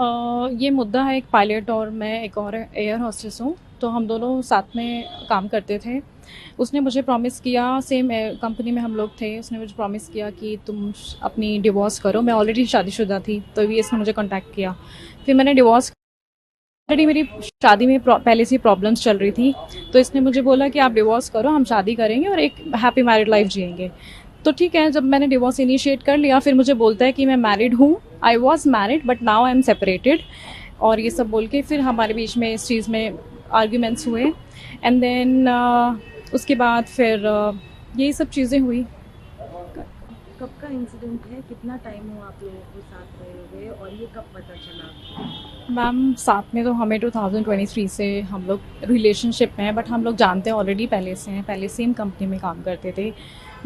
ये मुद्दा है एक पायलट और मैं एक और एयर होस्टेस हूँ। तो हम दोनों साथ में काम करते थे। उसने मुझे प्रॉमिस किया, सेम कंपनी में हम लोग थे। उसने मुझे प्रॉमिस किया कि तुम अपनी डिवोर्स करो। मैं ऑलरेडी शादीशुदा थी, तो भी इसने मुझे कांटेक्ट किया। फिर मैंने डिवोर्स, ऑलरेडी मेरी शादी में पहले से प्रॉब्लम्स चल रही थी। तो इसने मुझे बोला कि आप डिवोर्स करो, हम शादी करेंगे और एक हैप्पी मैरिड लाइफ जिएंगे। तो ठीक है, जब मैंने डिवोर्स इनिशिएट कर लिया, फिर मुझे बोलता है कि मैं मैरिड हूँ, I was married but now I am separated. और ये सब बोल के फिर हमारे बीच में इस चीज़ में आर्ग्यूमेंट्स हुए। एंड देन उसके बाद फिर यही सब चीज़ें हुई। कब का इंसिडेंट है, कितना टाइम हुआ आप लोगों को साथ रहे हुए और ये कब पता चला? मैम साथ में तो हमें 2023 से हम लोग रिलेशनशिप में हैं, बट हम लोग जानते हैं ऑलरेडी पहले से हैं, पहले सेम कंपनी में काम करते थे।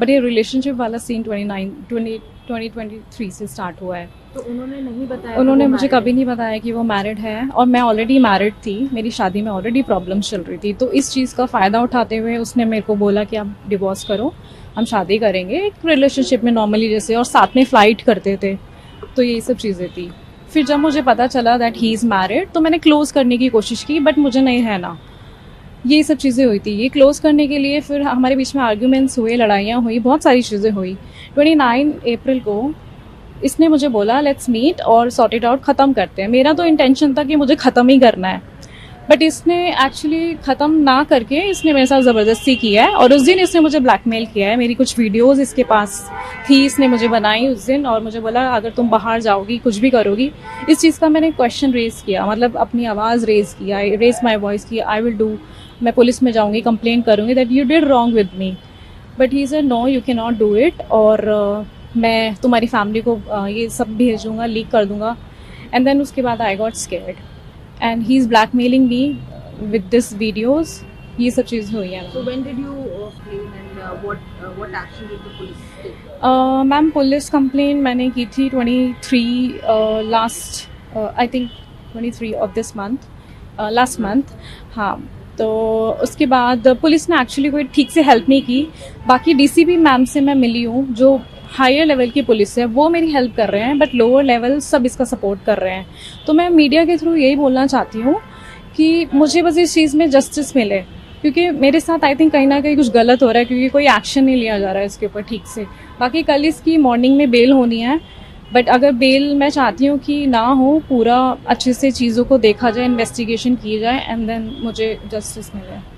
बट ये रिलेशनशिप वाला सीन 2023 से स्टार्ट हुआ है। तो उन्होंने नहीं बताया? उन्होंने मुझे कभी नहीं बताया कि वो मैरिड है, और मैं ऑलरेडी मैरिड थी। मेरी शादी में ऑलरेडी प्रॉब्लम्स चल रही थी। तो इस चीज़ का फ़ायदा उठाते हुए उसने मेरे को बोला कि आप डिवोर्स करो, हम शादी करेंगे एक रिलेशनशिप में नॉर्मली जैसे, और साथ में फ़्लाइट करते थे। तो यही सब चीज़ें थी। फिर जब मुझे पता चला दैट ही इज़ मैरिड, तो मैंने क्लोज़ करने की कोशिश की, बट मुझे नहीं रहना। यही सब चीज़ें हुई थी। ये क्लोज़ करने के लिए फिर हमारे बीच में आर्ग्यूमेंट्स हुए, लड़ाइयाँ हुई, बहुत सारी चीज़ें हुई। 29 अप्रैल को इसने मुझे बोला लेट्स मीट और सॉर्ट इट आउट, ख़त्म करते हैं। मेरा तो इंटेंशन था कि मुझे ख़त्म ही करना है, बट इसने एक्चुअली ख़त्म ना करके इसने मेरे साथ ज़बरदस्ती किया है। और उस दिन इसने मुझे ब्लैकमेल किया है। मेरी कुछ वीडियोस इसके पास थी, इसने मुझे बनाई उस दिन, और मुझे बोला अगर तुम बाहर जाओगी, कुछ भी करोगी। इस चीज़ का मैंने क्वेश्चन रेज़ किया, मतलब अपनी आवाज़ रेज़ किया, रेज़ माई वॉइस की, आई विल डू, मैं पुलिस में जाऊँगी, कंप्लेन करूँगी that you did wrong with me. But he said no, you can not do it, और मैं तुम्हारी फैमिली को ये सब भेजूँगा, लीक कर दूँगा। एंड देन उसके बाद I got scared and he is blackmailing me with this videos. ये सब चीज़ हुई है। So when did you claim and what action did the police take? Ma'am police complain मैंने की थी 23 last I think 23 of this month, last month. हाँ, तो उसके बाद पुलिस ने एक्चुअली कोई ठीक से हेल्प नहीं की। बाकी डीसीपी मैम से मैं मिली हूँ, जो हायर लेवल की पुलिस है, वो मेरी हेल्प कर रहे हैं, बट लोअर लेवल सब इसका सपोर्ट कर रहे हैं। तो मैं मीडिया के थ्रू यही बोलना चाहती हूँ कि मुझे बस इस चीज़ में जस्टिस मिले, क्योंकि मेरे साथ आई थिंक कहीं ना कहीं कुछ गलत हो रहा है, क्योंकि कोई एक्शन नहीं लिया जा रहा है इसके ऊपर ठीक से। बाकी कल इसकी मॉर्निंग में बेल होनी है, बट अगर बेल, मैं चाहती हूँ कि ना हो, पूरा अच्छे से चीज़ों को देखा जाए, इन्वेस्टिगेशन की जाए, एंड देन मुझे जस्टिस मिले।